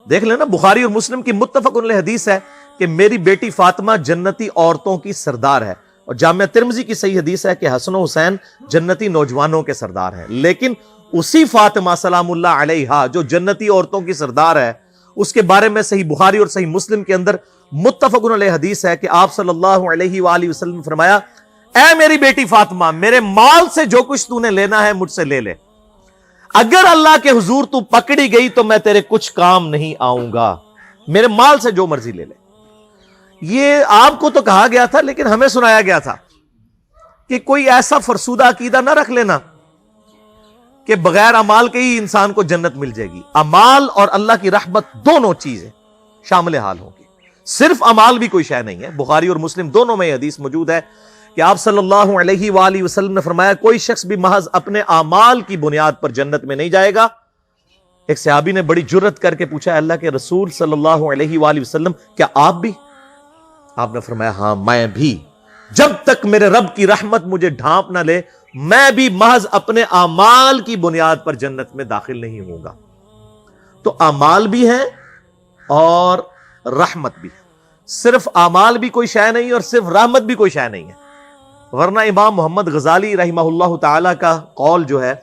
دیکھ لینا بخاری اور مسلم کی متفق علیہ حدیث ہے کہ میری بیٹی فاطمہ جنتی عورتوں کی سردار ہے، اور جامعہ ترمذی کی صحیح حدیث ہے کہ حسن و حسین جنتی نوجوانوں کے سردار ہیں۔ لیکن اسی فاطمہ سلام اللہ علیہا جو جنتی عورتوں کی سردار ہے، اس کے بارے میں صحیح بخاری اور صحیح مسلم کے اندر متفق علیہ حدیث ہے کہ آپ صلی اللہ علیہ وآلہ وسلم نے فرمایا، اے میری بیٹی فاطمہ، میرے مال سے جو کچھ تو نے لینا ہے مجھ سے لے لے، اگر اللہ کے حضور تو پکڑی گئی تو میں تیرے کچھ کام نہیں آؤں گا، میرے مال سے جو مرضی لے لے۔ یہ آپ کو تو کہا گیا تھا، لیکن ہمیں سنایا گیا تھا کہ کوئی ایسا فرسودہ عقیدہ نہ رکھ لینا کہ بغیر اعمال کے ہی انسان کو جنت مل جائے گی۔ اعمال اور اللہ کی رحمت دونوں چیزیں شامل حال ہوں گی، صرف اعمال بھی کوئی شے نہیں ہے۔ بخاری اور مسلم دونوں میں یہ حدیث موجود ہے کہ آپ صلی اللہ علیہ وآلہ وسلم نے فرمایا، کوئی شخص بھی محض اپنے اعمال کی بنیاد پر جنت میں نہیں جائے گا۔ ایک صحابی نے بڑی جرت کر کے پوچھا، اللہ کے رسول صلی اللہ علیہ وآلہ وسلم، کیا آپ بھی؟ آپ نے فرمایا، ہاں میں بھی، جب تک میرے رب کی رحمت مجھے ڈھانپ نہ لے میں بھی محض اپنے اعمال کی بنیاد پر جنت میں داخل نہیں ہوں گا۔ تو اعمال بھی ہیں اور رحمت بھی، صرف اعمال بھی کوئی شے نہیں اور صرف رحمت بھی کوئی شے نہیں ہے۔ ورنہ امام محمد غزالی رحمہ اللہ تعالی کا قول جو ہے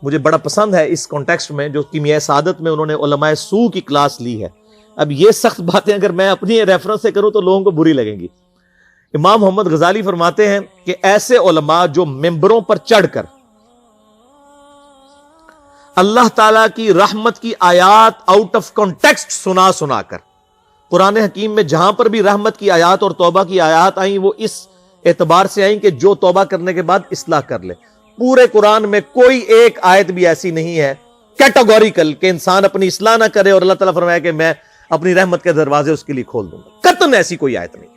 مجھے بڑا پسند ہے اس کانٹیکسٹ میں، جو کیمیائے سعادت میں انہوں نے علماء سو کی کلاس لی ہے۔ اب یہ سخت باتیں اگر میں اپنی ریفرنس سے کروں تو لوگوں کو بری لگیں گی۔ امام محمد غزالی فرماتے ہیں کہ ایسے علماء جو ممبروں پر چڑھ کر اللہ تعالیٰ کی رحمت کی آیات آؤٹ آف کانٹیکسٹ سنا کر، قرآن حکیم میں جہاں پر بھی رحمت کی آیات اور توبہ کی آیات آئیں وہ اس اعتبار سے آئیں کہ جو توبہ کرنے کے بعد اصلاح کر لے۔ پورے قرآن میں کوئی ایک آیت بھی ایسی نہیں ہے کیٹاگوریکل کہ انسان اپنی اصلاح نہ کرے اور اللہ تعالیٰ فرمایا کہ میں اپنی رحمت کے دروازے اس کے لیے کھول دوں گا، قطعاً ایسی کوئی آیت نہیں ہے۔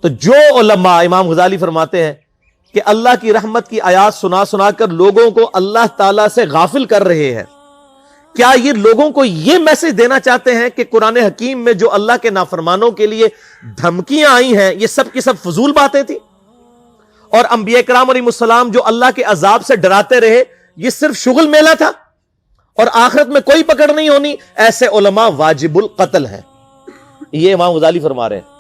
تو جو علماء، امام غزالی فرماتے ہیں کہ اللہ کی رحمت کی آیات سنا کر لوگوں کو اللہ تعالیٰ سے غافل کر رہے ہیں، کیا یہ لوگوں کو یہ میسج دینا چاہتے ہیں کہ قرآن حکیم میں جو اللہ کے نافرمانوں کے لیے دھمکیاں آئی ہیں یہ سب کی سب فضول باتیں تھیں، اور انبیاء کرام علیہ السلام جو اللہ کے عذاب سے ڈراتے رہے یہ صرف شغل میلہ تھا اور آخرت میں کوئی پکڑ نہیں ہونی؟ ایسے علماء واجب القتل ہیں۔ یہ امام غزالی فرما رہے ہیں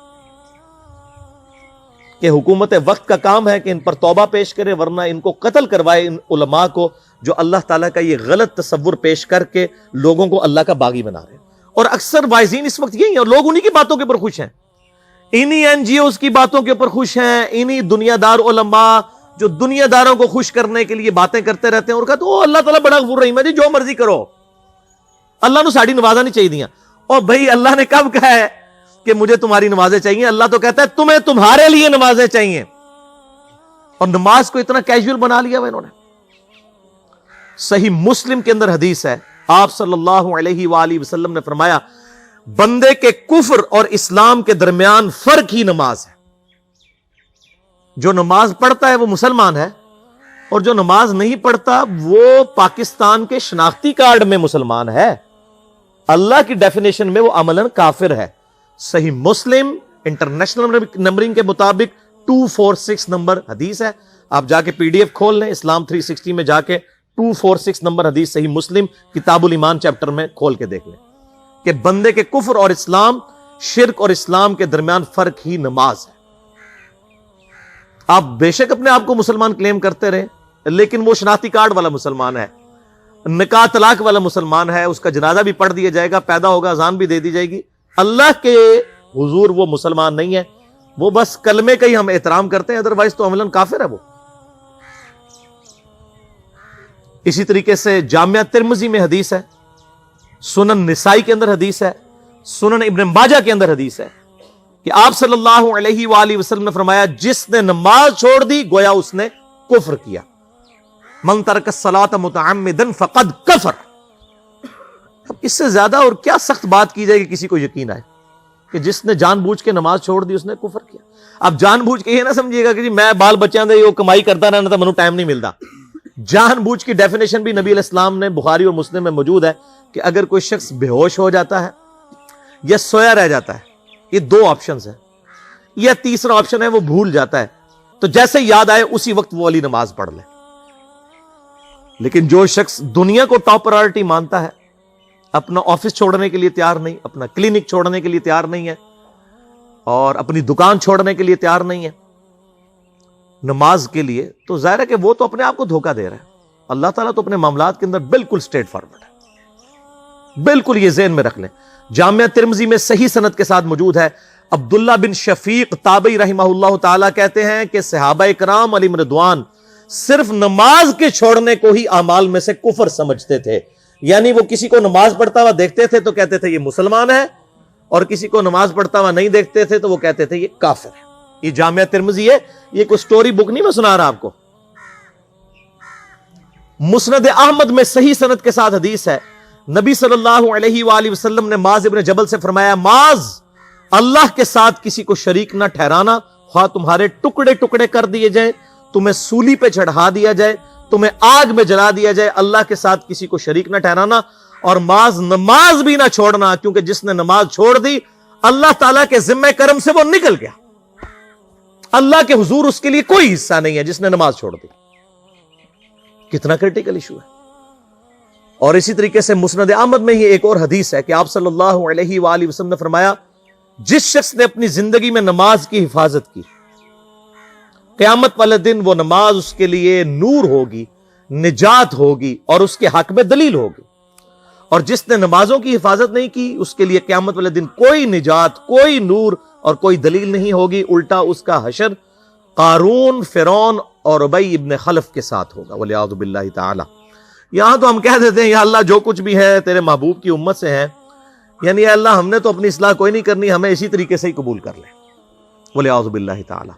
کہ حکومت وقت کا کام ہے کہ ان پر توبہ پیش کرے، ورنہ ان کو قتل کروائے، ان علماء کو جو اللہ تعالیٰ کا یہ غلط تصور پیش کر کے لوگوں کو اللہ کا باغی بنا رہے ہیں۔ اور اکثر وائزین اس وقت یہی ہیں اور لوگ انہی کی باتوں کے اوپر خوش ہیں، انہی این جی اوز کی باتوں کے اوپر خوش ہیں، انہی دنیا دار علماء جو دنیا داروں کو خوش کرنے کے لیے باتیں کرتے رہتے ہیں اور کہتے ہیں اللہ تعالیٰ بڑا غفور رحیم ہے جی، جو مرضی کرو، اللہ نے ساڑی نوازا نہیں چاہیے۔ اور بھائی اللہ نے کب کہا ہے کہ مجھے تمہاری نمازیں چاہیے؟ اللہ تو کہتا ہے تمہیں تمہارے لیے نمازیں چاہیے، اور نماز کو اتنا کیجول بنا لیا وہ انہوں نے۔ صحیح مسلم کے اندر حدیث ہے، آپ صلی اللہ علیہ وآلہ وسلم نے فرمایا، بندے کے کفر اور اسلام کے درمیان فرق ہی نماز ہے۔ جو نماز پڑھتا ہے وہ مسلمان ہے، اور جو نماز نہیں پڑھتا وہ پاکستان کے شناختی کارڈ میں مسلمان ہے، اللہ کی ڈیفینیشن میں وہ عملاً کافر ہے۔ صحیح مسلم انٹرنیشنل نمبرنگ کے مطابق 246 نمبر حدیث ہے، آپ جا کے پی ڈی ایف کھول لیں، اسلام 360 میں جا کے 246 نمبر حدیث صحیح مسلم کتاب الایمان چیپٹر میں کھول کے دیکھ لیں کہ بندے کے کفر اور اسلام، شرک اور اسلام کے درمیان فرق ہی نماز ہے۔ آپ بے شک اپنے آپ کو مسلمان کلیم کرتے رہے، لیکن وہ شناختی کارڈ والا مسلمان ہے، نکاح طلاق والا مسلمان ہے، اس کا جنازہ بھی پڑھ دیا جائے گا، پیدا ہوگا اذان بھی دے دی جائے گی، اللہ کے حضور وہ مسلمان نہیں ہے، وہ بس کلمے کا ہی ہم احترام کرتے ہیں، ادروائز تو عملاً کافر ہے وہ۔ اسی طریقے سے جامعہ ترمذی میں حدیث ہے، سنن نسائی کے اندر حدیث ہے، سنن ابن ماجہ کے اندر حدیث ہے کہ آپ صلی اللہ علیہ وآلہ وسلم نے فرمایا، جس نے نماز چھوڑ دی گویا اس نے کفر کیا، من ترک الصلاۃ متعمدا فقد کفر۔ اب اس سے زیادہ اور کیا سخت بات کی جائے کہ کسی کو یقین آئے کہ جس نے جان بوجھ کے نماز چھوڑ دی اس نے کفر کیا۔ اب جان بوجھ کے یہ نہ سمجھیے گا کہ جی میں بال بچیاں دے وہ کمائی کرتا رہنا تھا منو ٹائم نہیں ملتا۔ جان بوجھ کی ڈیفینیشن بھی نبی علیہ السلام نے بخاری اور مسلم میں موجود ہے کہ اگر کوئی شخص بے ہوش ہو جاتا ہے یا سویا رہ جاتا ہے، یہ دو آپشنز ہیں، یا تیسرا آپشن ہے وہ بھول جاتا ہے، تو جیسے یاد آئے اسی وقت وہ والی نماز پڑھ لے۔ لیکن جو شخص دنیا کو ٹاپ پرائورٹی مانتا ہے اپنا آفس چھوڑنے کے لیے تیار نہیں، اپنا کلینک چھوڑنے کے لیے تیار نہیں ہے، اور اپنی دکان چھوڑنے کے لیے تیار نہیں ہے نماز کے لیے، تو ظاہر ہے کہ وہ تو اپنے آپ کو دھوکہ دے رہا ہے۔ اللہ تعالیٰ تو اپنے معاملات کے اندر بالکل اسٹریٹ فارورڈ ہے، بالکل یہ ذہن میں رکھ لیں۔ جامعہ ترمذی میں صحیح سند کے ساتھ موجود ہے، عبداللہ بن شفیق تابعی رحمہ اللہ تعالیٰ کہتے ہیں کہ صحابہ کرام علیہم رضوان صرف نماز کے چھوڑنے کو ہی اعمال میں سے کفر سمجھتے تھے، یعنی وہ کسی کو نماز پڑھتا ہوا دیکھتے تھے تو کہتے تھے یہ مسلمان ہے، اور کسی کو نماز پڑھتا ہوا نہیں دیکھتے تھے تو وہ کہتے تھے یہ کافر ہے۔ یہ جامعہ ترمذی ہے، یہ کوئی سٹوری بک نہیں میں سنا رہا آپ کو۔ مسند احمد میں صحیح سند کے ساتھ حدیث ہے، نبی صلی اللہ علیہ وآلہ وسلم نے معاذ ابن جبل سے فرمایا، معاذ اللہ کے ساتھ کسی کو شریک نہ ٹھہرانا، خواہ تمہارے ٹکڑے ٹکڑے کر دیے جائیں، تمہیں سولی پہ چڑھا دیا جائے، تمہیں آگ میں جلا دیا جائے، اللہ کے ساتھ کسی کو شریک نہ ٹھہرانا، اور معاذ نماز بھی نہ چھوڑنا، کیونکہ جس نے نماز چھوڑ دی اللہ تعالیٰ کے ذمہ کرم سے وہ نکل گیا، اللہ کے حضور اس کے لیے کوئی حصہ نہیں ہے جس نے نماز چھوڑ دی۔ کتنا کرٹیکل ایشو ہے۔ اور اسی طریقے سے مسند احمد میں ہی ایک اور حدیث ہے کہ آپ صلی اللہ علیہ وآلہ وسلم نے فرمایا، جس شخص نے اپنی زندگی میں نماز کی حفاظت کی، قیامت والے دن وہ نماز اس کے لیے نور ہوگی، نجات ہوگی، اور اس کے حق میں دلیل ہوگی، اور جس نے نمازوں کی حفاظت نہیں کی اس کے لیے قیامت والے دن کوئی نجات، کوئی نور اور کوئی دلیل نہیں ہوگی، الٹا اس کا حشر قارون، فرعون اور ابی ابن خلف کے ساتھ ہوگا، والعیاذ باللہ تعالی۔ یہاں تو ہم کہہ دیتے ہیں یا اللہ جو کچھ بھی ہے تیرے محبوب کی امت سے ہے، یعنی یا اللہ ہم نے تو اپنی اصلاح کوئی نہیں کرنی، ہمیں اسی طریقے سے ہی قبول کر لیں، والعیاذ باللہ تعالی۔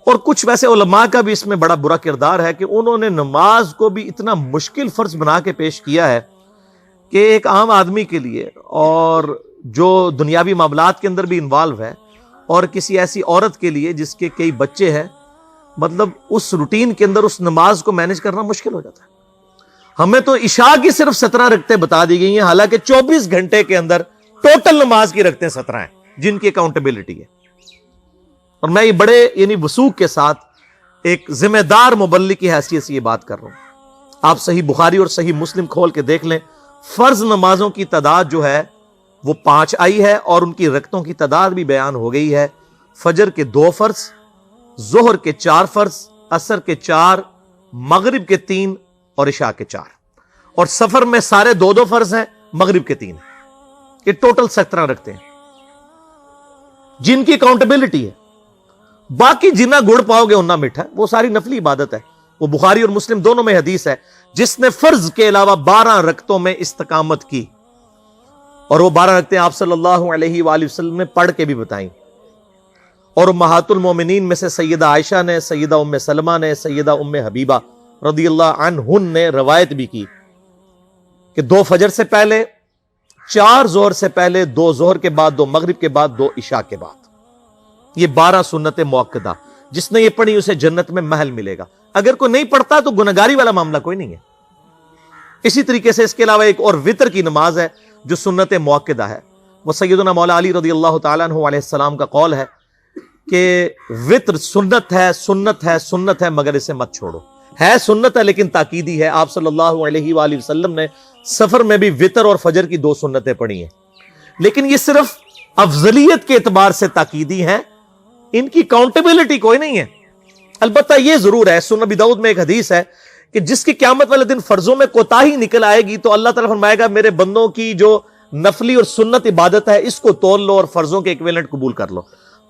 اور کچھ ویسے علماء کا بھی اس میں بڑا برا کردار ہے کہ انہوں نے نماز کو بھی اتنا مشکل فرض بنا کے پیش کیا ہے کہ ایک عام آدمی کے لیے، اور جو دنیاوی معاملات کے اندر بھی انوالو ہے، اور کسی ایسی عورت کے لیے جس کے کئی بچے ہیں، مطلب اس روٹین کے اندر اس نماز کو مینج کرنا مشکل ہو جاتا ہے۔ ہمیں تو عشاء کی صرف 17 رکعتیں بتا دی گئی ہیں، حالانکہ 24 گھنٹے کے اندر ٹوٹل نماز کی رکعتیں 17 ہیں جن کی اکاؤنٹیبلٹی ہے۔ اور میں یہ بڑے یعنی وثوق کے ساتھ ایک ذمہ دار مبلغ کی حیثیت سے یہ بات کر رہا ہوں۔ آپ صحیح بخاری اور صحیح مسلم کھول کے دیکھ لیں، فرض نمازوں کی تعداد جو ہے وہ 5 آئی ہے، اور ان کی رکعتوں کی تعداد بھی بیان ہو گئی ہے۔ فجر کے 2 فرض، ظہر کے 4 فرض، عصر کے 4، مغرب کے 3 اور عشاء کے 4، اور سفر میں سارے 2 فرض ہیں، مغرب کے 3۔ یہ ٹوٹل 17 رکھتے ہیں جن کی اکاؤنٹیبلٹی ہے۔ باقی جنہ گڑ پاؤ گے انہ میٹھا، وہ ساری نفلی عبادت ہے۔ وہ بخاری اور مسلم دونوں میں حدیث ہے، جس نے فرض کے علاوہ 12 رکعتوں میں استقامت کی، اور وہ 12 رکعتیں آپ صلی اللہ علیہ وآلہ وسلم نے پڑھ کے بھی بتائیں، اور امہات المومنین میں سے سیدہ عائشہ نے، سیدہ ام سلمہ نے، سیدہ ام حبیبہ رضی اللہ عنہن نے روایت بھی کی کہ 2 فجر سے پہلے، 4 ظہر سے پہلے، 2 ظہر کے بعد، 2 مغرب کے بعد، 2 عشاء کے بعد، یہ 12 سنت موقدہ۔ جس نے یہ پڑھی اسے جنت میں محل ملے گا۔ اگر کوئی نہیں پڑھتا تو گنہگاری والا معاملہ کوئی نہیں ہے۔ اسی طریقے سے اس کے علاوہ ایک اور وطر کی نماز ہے جو سنت موقدہ ہے۔ وہ سیدنا مولا علی رضی اللہ تعالیٰ عنہ علیہ السلام کا قول ہے کہ وطر سنت ہے، سنت ہے، سنت ہے، مگر اسے مت چھوڑو۔ ہے سنت ہے لیکن تاکیدی ہے۔ آپ صلی اللہ علیہ وآلہ وسلم نے سفر میں بھی وطر اور فجر کی 2 سنتیں پڑھی ہیں، لیکن یہ صرف افضلیت کے اعتبار سے تاکیدی ہیں، ان کی کاؤنٹیبلٹی کوئی نہیں ہے۔ البتہ یہ ضرور ہے، سنن ابی داؤد میں ایک حدیث ہے کہ جس کی قیامت والے دن فرضوں میں کوتاہی نکل آئے گی تو اللہ تعالیٰ فرمائے گا میرے بندوں کی جو نفلی اور سنت عبادت ہے اس کو تول لو اور فرضوں کے ایکویلنٹ قبول کر لو۔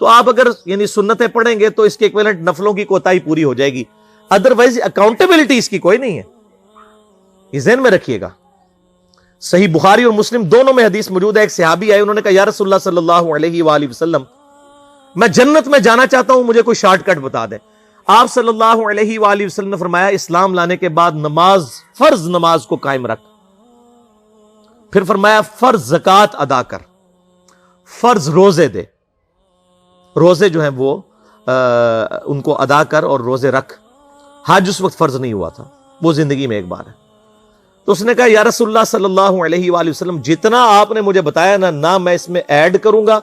تو آپ اگر یعنی سنتیں پڑھیں گے تو اس کے ایکویلنٹ نفلوں کی کوتاہی پوری ہو جائے گی، ادروائز اکاؤنٹیبلٹی اس کی کوئی نہیں ہے۔ یہ ذہن میں رکھیے گا۔ صحیح بخاری اور مسلم دونوں میں حدیث موجود ہے، ایک صحابی آئے، انہوں نے کہا یا رسول اللہ صلی اللہ علیہ وآلہ وسلم، میں جنت میں جانا چاہتا ہوں، مجھے کوئی شارٹ کٹ بتا دیں۔ آپ صلی اللہ علیہ وآلہ وسلم نے فرمایا اسلام لانے کے بعد نماز، فرض نماز کو قائم رکھ، پھر فرمایا فرض زکوٰۃ ادا کر، فرض روزے دے، روزے جو ہیں وہ ان کو ادا کر اور روزے رکھ۔ حج اس وقت فرض نہیں ہوا تھا، وہ زندگی میں ایک بار ہے۔ تو اس نے کہا یا رسول اللہ صلی اللہ علیہ وآلہ وسلم، جتنا آپ نے مجھے بتایا نہ میں اس میں ایڈ کروں گا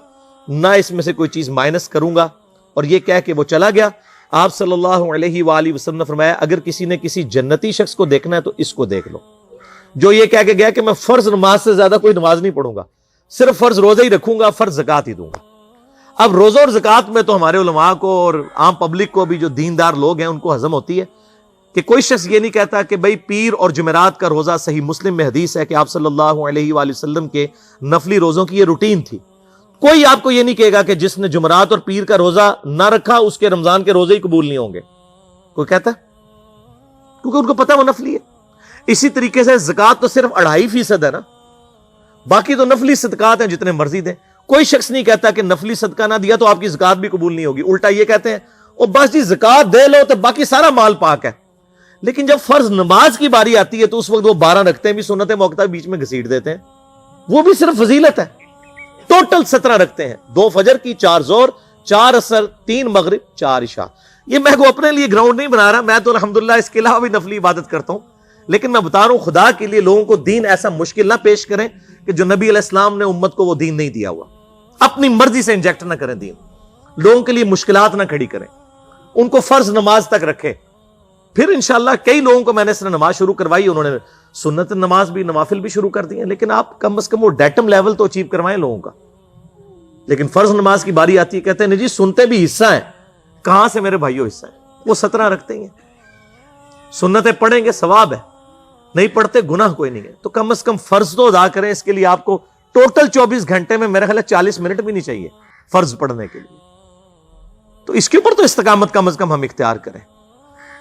نہ اس میں سے کوئی چیز مائنس کروں گا، اور یہ کہہ کے وہ چلا گیا۔ آپ صلی اللہ علیہ وآلہ وسلم نے فرمایا اگر کسی نے کسی جنتی شخص کو دیکھنا ہے تو اس کو دیکھ لو، جو یہ کہہ کے گیا کہ میں فرض نماز سے زیادہ کوئی نماز نہیں پڑھوں گا, صرف فرض روزہ ہی رکھوں گا, فرض زکات ہی دوں گا. اب روزہ اور زکات میں تو ہمارے علماء کو اور عام پبلک کو بھی, جو دیندار لوگ ہیں, ان کو ہضم ہوتی ہے کہ کوئی شخص یہ نہیں کہتا کہ بھئی پیر اور جمعرات کا روزہ, صحیح مسلم میں حدیث ہے کہ آپ صلی اللہ علیہ وآلہ وسلم کے نفلی روزوں کی یہ روٹین تھی. کوئی آپ کو یہ نہیں کہے گا کہ جس نے جمعرات اور پیر کا روزہ نہ رکھا اس کے رمضان کے روزے ہی قبول نہیں ہوں گے. کوئی کہتا؟ کیونکہ ان کو پتہ وہ نفلی ہے. اسی طریقے سے زکات تو صرف 2.5% ہے نا, باقی تو نفلی صدقات ہیں جتنے مرضی دیں. کوئی شخص نہیں کہتا کہ نفلی صدقہ نہ دیا تو آپ کی زکات بھی قبول نہیں ہوگی. الٹا یہ کہتے ہیں او بس جی زکات دے لو تو باقی سارا مال پاک ہے. لیکن جب فرض نماز کی باری آتی ہے تو اس وقت وہ 12 رکھتے ہیں بھی, سنت موقع بیچ میں گھسیٹ دیتے ہیں. وہ بھی صرف فضیلت ہے. ٹوٹل 17 رکھتے ہیں, 2 فجر کی, 4 ظہر, 4 عصر, 3 مغرب, 4 عشاء. یہ میں کو اپنے لیے گراؤنڈ نہیں بنا رہا, میں تو الحمدللہ اس کے علاوہ بھی نفلی عبادت کرتا ہوں. لیکن میں بتا رہا ہوں خدا کے لیے لوگوں کو دین ایسا مشکل نہ پیش کریں کہ جو نبی علیہ السلام نے امت کو وہ دین نہیں دیا ہوا. اپنی مرضی سے انجیکٹ نہ کریں دین, لوگوں کے لیے مشکلات نہ کھڑی کریں, ان کو فرض نماز تک رکھیں. پھر انشاءاللہ کئی لوگوں کو میں نے اس نے نماز شروع کروائی, انہوں نے سنت نماز بھی, نوافل بھی شروع کر دی ہیں. لیکن آپ کم از کم وہ ڈیٹم لیول تو اچیو کروائیں لوگوں کا. لیکن فرض نماز کی باری آتی ہے, کہتے ہیں نہیں جی سنتے بھی حصہ ہیں. کہاں سے میرے بھائیوں حصہ ہیں؟ وہ 17 رکھتے ہیں. سنتیں پڑھیں گے ثواب ہے, نہیں پڑھتے گناہ کوئی نہیں ہے. تو کم از کم فرض تو ادا کریں. اس کے لیے آپ کو ٹوٹل 24 گھنٹے میں میرا خیال ہے 40 منٹ بھی نہیں چاہیے فرض پڑھنے کے لیے. تو اس کے اوپر تو استقامت کم از کم ہم اختیار کریں.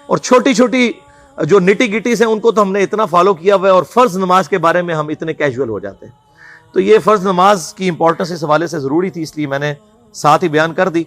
اور چھوٹی چھوٹی جو نٹی گٹیز ہیں ان کو تو ہم نے اتنا فالو کیا ہوا ہے, اور فرض نماز کے بارے میں ہم اتنے کیجول ہو جاتے ہیں. تو یہ فرض نماز کی امپورٹنس اس حوالے سے ضروری تھی, اس لیے میں نے ساتھ ہی بیان کر دی.